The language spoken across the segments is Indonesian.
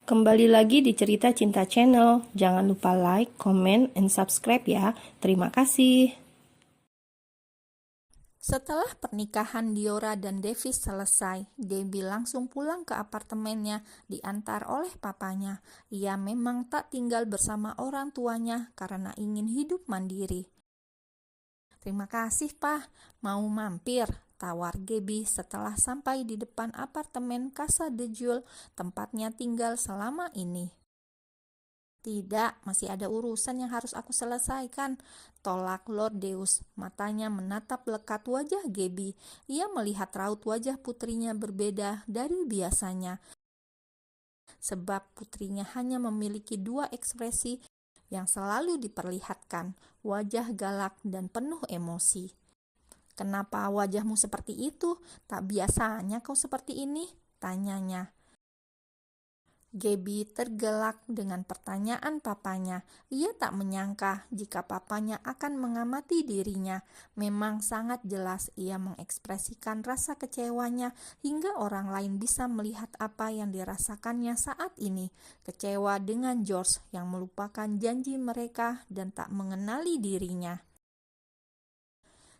Kembali lagi di Cerita Cinta Channel. Jangan lupa like, comment, and subscribe ya. Terima kasih. Setelah pernikahan Diora dan Davis selesai, Debbie langsung pulang ke apartemennya diantar oleh papanya. Ia memang tak tinggal bersama orang tuanya karena ingin hidup mandiri. "Terima kasih, Pak. Mau mampir?" tawar Debbie setelah sampai di depan apartemen Casa de Jewel, tempatnya tinggal selama ini. "Tidak, masih ada urusan yang harus aku selesaikan," tolak Lord Deus. Matanya menatap lekat wajah Gaby. Ia melihat raut wajah putrinya berbeda dari biasanya, sebab putrinya hanya memiliki dua ekspresi yang selalu diperlihatkan, wajah galak dan penuh emosi. "Kenapa wajahmu seperti itu? Tak biasanya kau seperti ini," tanyanya. Gaby tergelak dengan pertanyaan papanya. Ia tak menyangka jika papanya akan mengamati dirinya. Memang sangat jelas ia mengekspresikan rasa kecewanya hingga orang lain bisa melihat apa yang dirasakannya saat ini. Kecewa dengan George yang melupakan janji mereka dan tak mengenali dirinya.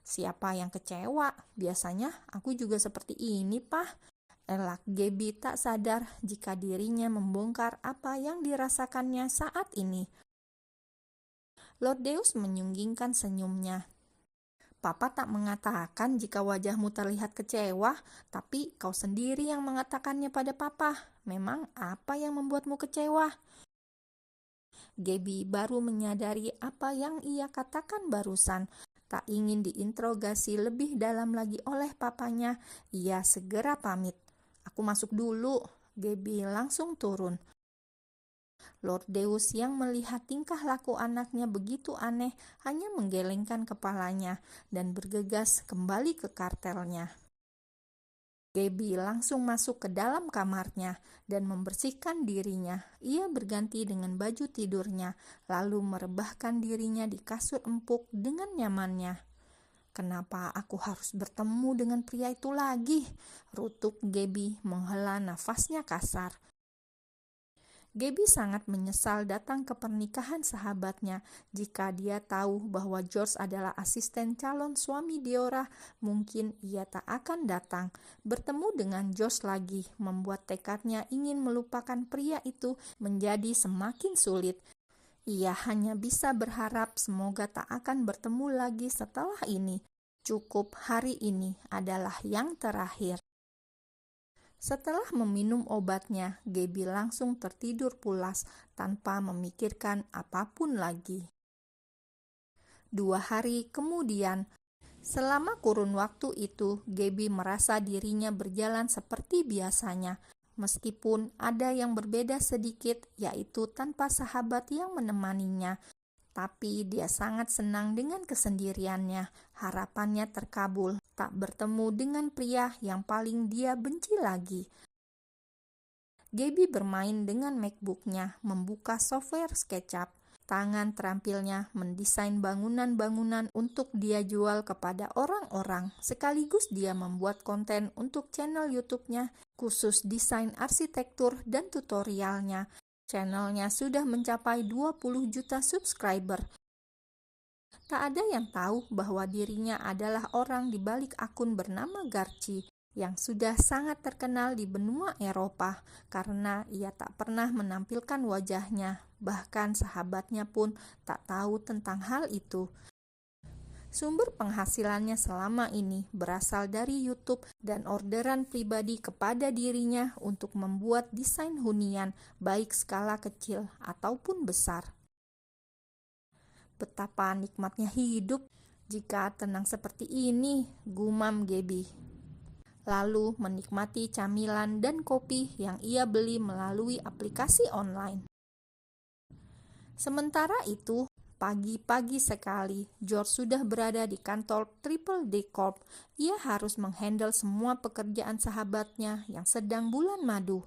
"Siapa yang kecewa? Biasanya aku juga seperti ini, Pak," elak Gaby, tak sadar jika dirinya membongkar apa yang dirasakannya saat ini. Lord Deus menyunggingkan senyumnya. "Papa tak mengatakan jika wajahmu terlihat kecewa, tapi kau sendiri yang mengatakannya pada Papa. Memang apa yang membuatmu kecewa?" Gaby baru menyadari apa yang ia katakan barusan. Tak ingin diinterogasi lebih dalam lagi oleh papanya, ia segera pamit. "Aku masuk dulu." Gaby langsung turun. Lord Deus yang melihat tingkah laku anaknya begitu aneh hanya menggelengkan kepalanya dan bergegas kembali ke kartelnya. Gaby langsung masuk ke dalam kamarnya dan membersihkan dirinya. Ia berganti dengan baju tidurnya, lalu merebahkan dirinya di kasur empuk dengan nyamannya. "Kenapa aku harus bertemu dengan pria itu lagi?" rutuk Gaby menghela nafasnya kasar. Gaby sangat menyesal datang ke pernikahan sahabatnya. Jika dia tahu bahwa George adalah asisten calon suami Diora, mungkin ia tak akan datang. Bertemu dengan George lagi membuat tekadnya ingin melupakan pria itu menjadi semakin sulit. Ia hanya bisa berharap semoga tak akan bertemu lagi setelah ini. Cukup hari ini adalah yang terakhir. Setelah meminum obatnya, Gaby langsung tertidur pulas tanpa memikirkan apapun lagi. 2 hari kemudian, selama kurun waktu itu, Gaby merasa dirinya berjalan seperti biasanya. Meskipun ada yang berbeda sedikit, yaitu tanpa sahabat yang menemaninya. Tapi dia sangat senang dengan kesendiriannya. Harapannya terkabul, tak bertemu dengan pria yang paling dia benci lagi. Gaby bermain dengan MacBook-nya, membuka software SketchUp. Tangan terampilnya mendesain bangunan-bangunan untuk dia jual kepada orang-orang. Sekaligus dia membuat konten untuk channel YouTube-nya, khusus desain arsitektur dan tutorialnya. Channelnya sudah mencapai 20 juta subscriber. Tak ada yang tahu bahwa dirinya adalah orang di balik akun bernama Garci yang sudah sangat terkenal di benua Eropa karena ia tak pernah menampilkan wajahnya. Bahkan sahabatnya pun tak tahu tentang hal itu. Sumber penghasilannya selama ini berasal dari YouTube dan orderan pribadi kepada dirinya untuk membuat desain hunian, baik skala kecil ataupun besar. Betapa nikmatnya hidup jika tenang seperti ini, gumam Gaby. Lalu menikmati camilan dan kopi yang ia beli melalui aplikasi online. Sementara itu, pagi-pagi sekali, George sudah berada di kantor Triple D Corp. Ia harus menghandle semua pekerjaan sahabatnya yang sedang bulan madu.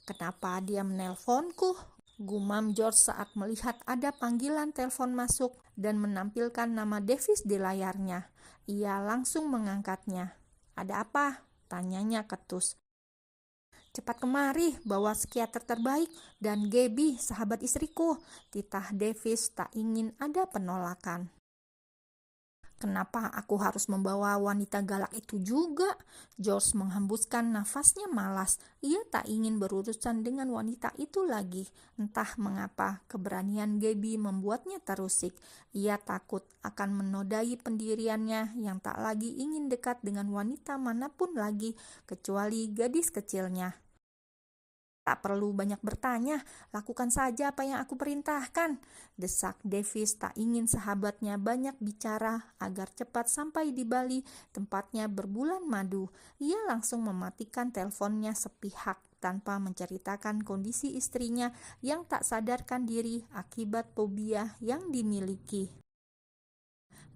"Kenapa dia menelponku?" gumam George saat melihat ada panggilan telepon masuk dan menampilkan nama Davis di layarnya. Ia langsung mengangkatnya. "Ada apa?" tanyanya ketus. Cepat kemari, bawa psikiater terbaik dan Gabby, sahabat istriku. Titah Davis tak ingin ada penolakan. Kenapa aku harus membawa wanita galak itu juga? George menghembuskan nafasnya malas. Ia tak ingin berurusan dengan wanita itu lagi. Entah mengapa, keberanian Gabby membuatnya terusik. Ia takut akan menodai pendiriannya yang tak lagi ingin dekat dengan wanita manapun lagi, kecuali gadis kecilnya. Tak perlu banyak bertanya, lakukan saja apa yang aku perintahkan. Desak Davis tak ingin sahabatnya banyak bicara agar cepat sampai di Bali, tempatnya berbulan madu. Ia langsung mematikan teleponnya sepihak tanpa menceritakan kondisi istrinya yang tak sadarkan diri akibat fobia yang dimiliki.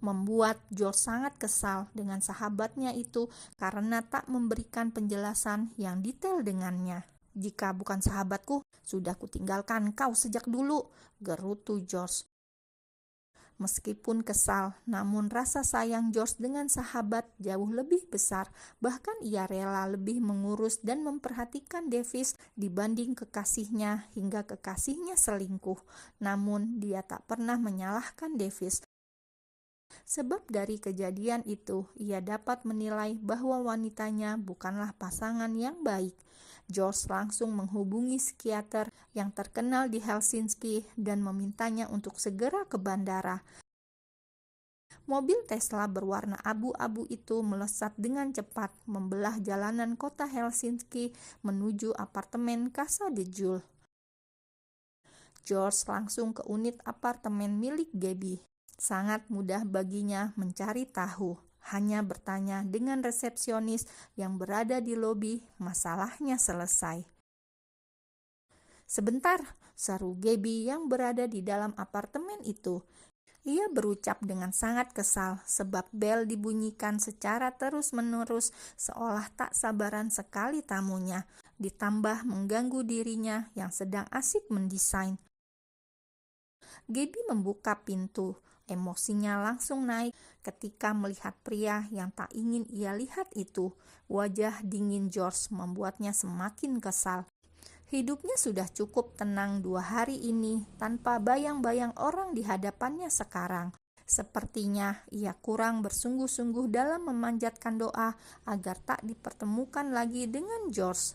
Membuat George sangat kesal dengan sahabatnya itu karena tak memberikan penjelasan yang detail dengannya. Jika bukan sahabatku, sudah kutinggalkan kau sejak dulu, gerutu George. Meskipun kesal, namun rasa sayang George dengan sahabat jauh lebih besar. Bahkan ia rela lebih mengurus dan memperhatikan Davis dibanding kekasihnya hingga kekasihnya selingkuh. Namun dia tak pernah menyalahkan Davis. Sebab dari kejadian itu, ia dapat menilai bahwa wanitanya bukanlah pasangan yang baik. George langsung menghubungi psikiater yang terkenal di Helsinki dan memintanya untuk segera ke bandara. Mobil Tesla berwarna abu-abu itu melesat dengan cepat membelah jalanan kota Helsinki menuju apartemen Casa de Jul. George langsung ke unit apartemen milik Gabby. Sangat mudah baginya mencari tahu. Hanya bertanya dengan resepsionis yang berada di lobi, masalahnya selesai. Sebentar, seru Gabby yang berada di dalam apartemen itu. Ia berucap dengan sangat kesal sebab bel dibunyikan secara terus-menerus seolah tak sabaran sekali tamunya, ditambah mengganggu dirinya yang sedang asik mendesain. Gabby membuka pintu. Emosinya langsung naik ketika melihat pria yang tak ingin ia lihat itu. Wajah dingin George membuatnya semakin kesal. Hidupnya sudah cukup tenang 2 hari ini tanpa bayang-bayang orang di hadapannya sekarang. Sepertinya ia kurang bersungguh-sungguh dalam memanjatkan doa agar tak dipertemukan lagi dengan George.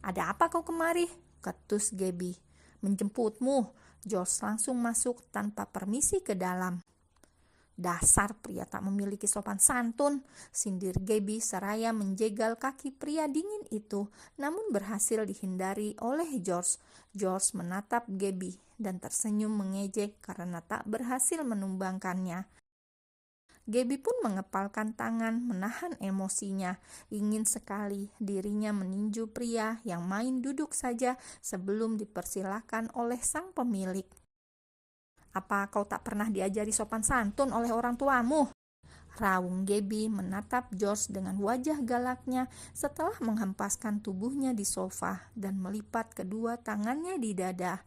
"Ada apa kau kemari?" ketus Gabby. "Menjemputmu." George langsung masuk tanpa permisi ke dalam. "Dasar pria tak memiliki sopan santun," sindir Gabby seraya menjegal kaki pria dingin itu, namun berhasil dihindari oleh George. George menatap Gabby dan tersenyum mengejek karena tak berhasil menumbangkannya. Gabby pun mengepalkan tangan menahan emosinya. Ingin sekali dirinya meninju pria yang main duduk saja sebelum dipersilakan oleh sang pemilik. "Apa kau tak pernah diajari sopan santun oleh orang tuamu?" raung Gabby menatap George dengan wajah galaknya setelah menghempaskan tubuhnya di sofa dan melipat kedua tangannya di dada.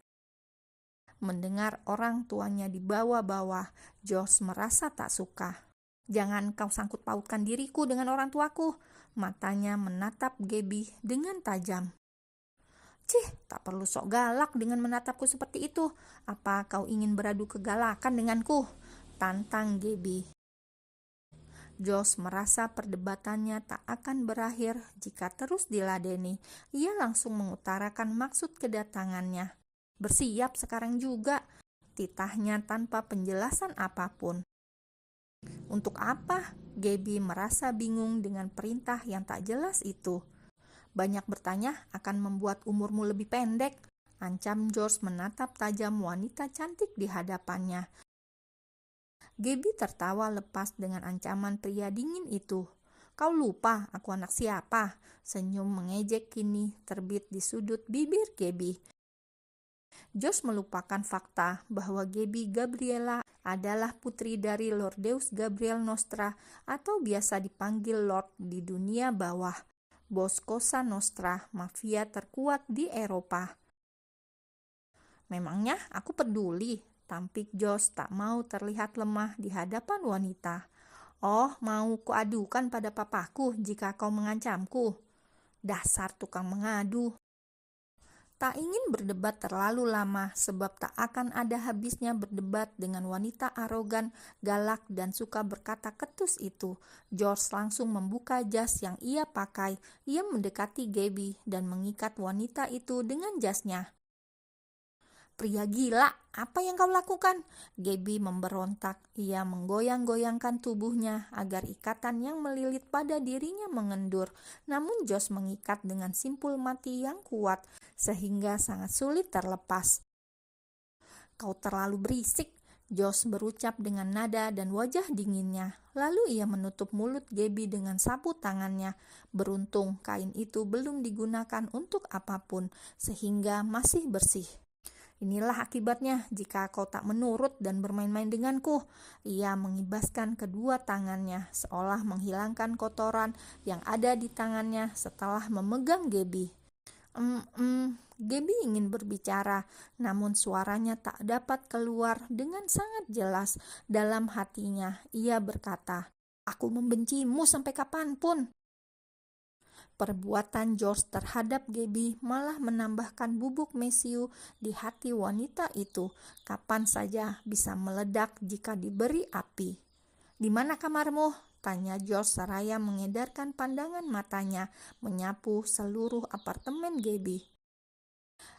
Mendengar orang tuanya dibawa-bawa, George merasa tak suka. "Jangan kau sangkut pautkan diriku dengan orang tuaku." Matanya menatap Gabby dengan tajam. "Cih, tak perlu sok galak dengan menatapku seperti itu. Apa kau ingin beradu kegalakan denganku?" tantang Gabby. George merasa perdebatannya tak akan berakhir jika terus diladeni. Ia langsung mengutarakan maksud kedatangannya. "Bersiap sekarang juga," titahnya tanpa penjelasan apapun. "Untuk apa?" Gabby merasa bingung dengan perintah yang tak jelas itu. "Banyak bertanya akan membuat umurmu lebih pendek," ancam George menatap tajam wanita cantik di hadapannya. Gabby tertawa lepas dengan ancaman pria dingin itu. "Kau lupa aku anak siapa?" Senyum mengejek kini terbit di sudut bibir Gabby. George melupakan fakta bahwa Gabby Gabriela adalah putri dari Lord Deus Gabriel Nostra atau biasa dipanggil Lord di dunia bawah, bos Cosa Nostra, mafia terkuat di Eropa. "Memangnya aku peduli?" tampik George tak mau terlihat lemah di hadapan wanita. "Oh, mau kuadukan pada papaku jika kau mengancamku?" Dasar tukang mengadu. Tak ingin berdebat terlalu lama sebab tak akan ada habisnya berdebat dengan wanita arogan, galak, dan suka berkata ketus itu. George langsung membuka jas yang ia pakai. Ia mendekati Gabby dan mengikat wanita itu dengan jasnya. "Pria gila, apa yang kau lakukan?" Gabby memberontak. Ia menggoyang-goyangkan tubuhnya agar ikatan yang melilit pada dirinya mengendur. Namun Josh mengikat dengan simpul mati yang kuat, sehingga sangat sulit terlepas. "Kau terlalu berisik," Josh berucap dengan nada dan wajah dinginnya. Lalu ia menutup mulut Gabby dengan sapu tangannya. Beruntung kain itu belum digunakan untuk apapun, sehingga masih bersih. "Inilah akibatnya jika kau tak menurut dan bermain-main denganku." Ia mengibaskan kedua tangannya, seolah menghilangkan kotoran yang ada di tangannya setelah memegang Gabby. Gabby ingin berbicara, namun suaranya tak dapat keluar dengan sangat jelas. Dalam hatinya, ia berkata, "Aku membencimu sampai kapanpun." Perbuatan George terhadap Gabby malah menambahkan bubuk mesiu di hati wanita itu. Kapan saja bisa meledak jika diberi api. "Di mana kamarmu?" tanya George seraya mengedarkan pandangan matanya menyapu seluruh apartemen Gabby.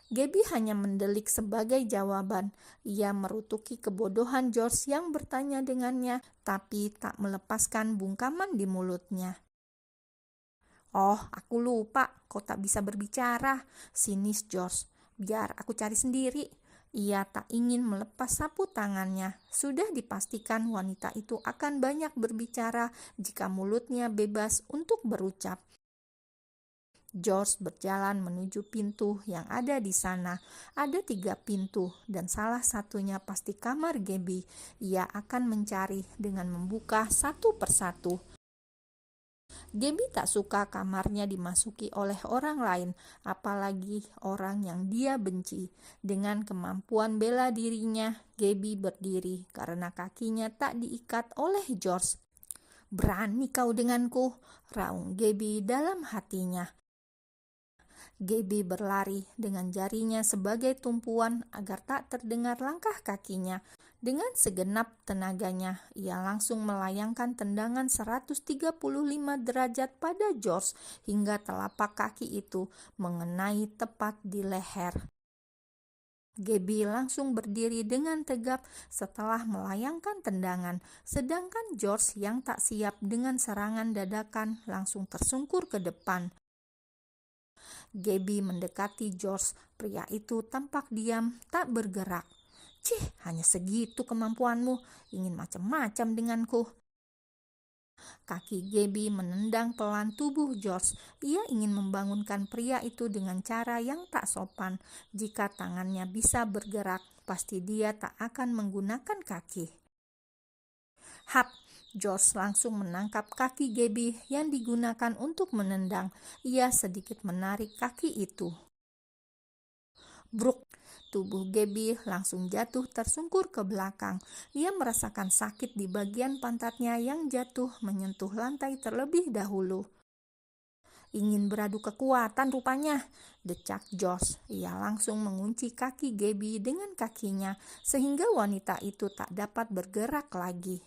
Gabby hanya mendelik sebagai jawaban. Ia merutuki kebodohan George yang bertanya dengannya, tapi tak melepaskan bungkaman di mulutnya. "Oh, aku lupa, kau tak bisa berbicara," sinis George. "Biar aku cari sendiri." Ia tak ingin melepas sapu tangannya. Sudah dipastikan wanita itu akan banyak berbicara jika mulutnya bebas untuk berucap. George berjalan menuju pintu yang ada di sana. Ada 3 pintu dan salah satunya pasti kamar Gabby. Ia akan mencari dengan membuka satu persatu. Gabby tak suka kamarnya dimasuki oleh orang lain, apalagi orang yang dia benci. Dengan kemampuan bela dirinya, Gabby berdiri karena kakinya tak diikat oleh George. "Berani kau denganku?" raung Gabby dalam hatinya. Gabby berlari dengan jarinya sebagai tumpuan agar tak terdengar langkah kakinya. Dengan segenap tenaganya, ia langsung melayangkan tendangan 135 derajat pada George hingga telapak kaki itu mengenai tepat di leher. Gabby langsung berdiri dengan tegap setelah melayangkan tendangan, sedangkan George yang tak siap dengan serangan dadakan langsung tersungkur ke depan. Gabby mendekati George. Pria itu tampak diam, tak bergerak. "Cih, hanya segitu kemampuanmu, ingin macam-macam denganku." Kaki Gabby menendang pelan tubuh George. Ia ingin membangunkan pria itu dengan cara yang tak sopan. Jika tangannya bisa bergerak, pasti dia tak akan menggunakan kaki. "Hap!" George langsung menangkap kaki Gabby yang digunakan untuk menendang. Ia sedikit menarik kaki itu. Bruk! Tubuh Gabby langsung jatuh tersungkur ke belakang. Ia merasakan sakit di bagian pantatnya yang jatuh menyentuh lantai terlebih dahulu. "Ingin beradu kekuatan rupanya," decak George. Ia langsung mengunci kaki Gabby dengan kakinya sehingga wanita itu tak dapat bergerak lagi.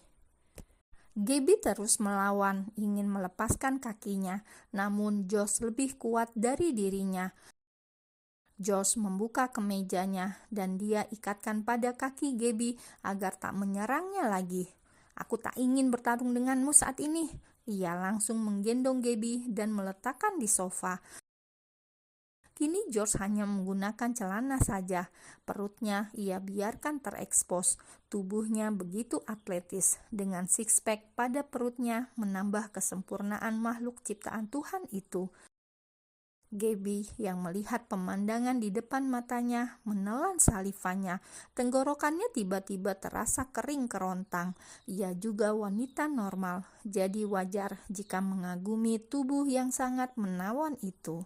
Gabby terus melawan, ingin melepaskan kakinya, namun George lebih kuat dari dirinya. George membuka kemejanya dan dia ikatkan pada kaki Gabby agar tak menyerangnya lagi. "Aku tak ingin bertarung denganmu saat ini." Ia langsung menggendong Gabby dan meletakkan di sofa. Kini George hanya menggunakan celana saja. Perutnya ia biarkan terekspos. Tubuhnya begitu atletis. Dengan six-pack pada perutnya menambah kesempurnaan makhluk ciptaan Tuhan itu. Gabby yang melihat pemandangan di depan matanya menelan salivannya. Tenggorokannya tiba-tiba terasa kering kerontang. Ia juga wanita normal, jadi wajar jika mengagumi tubuh yang sangat menawan itu.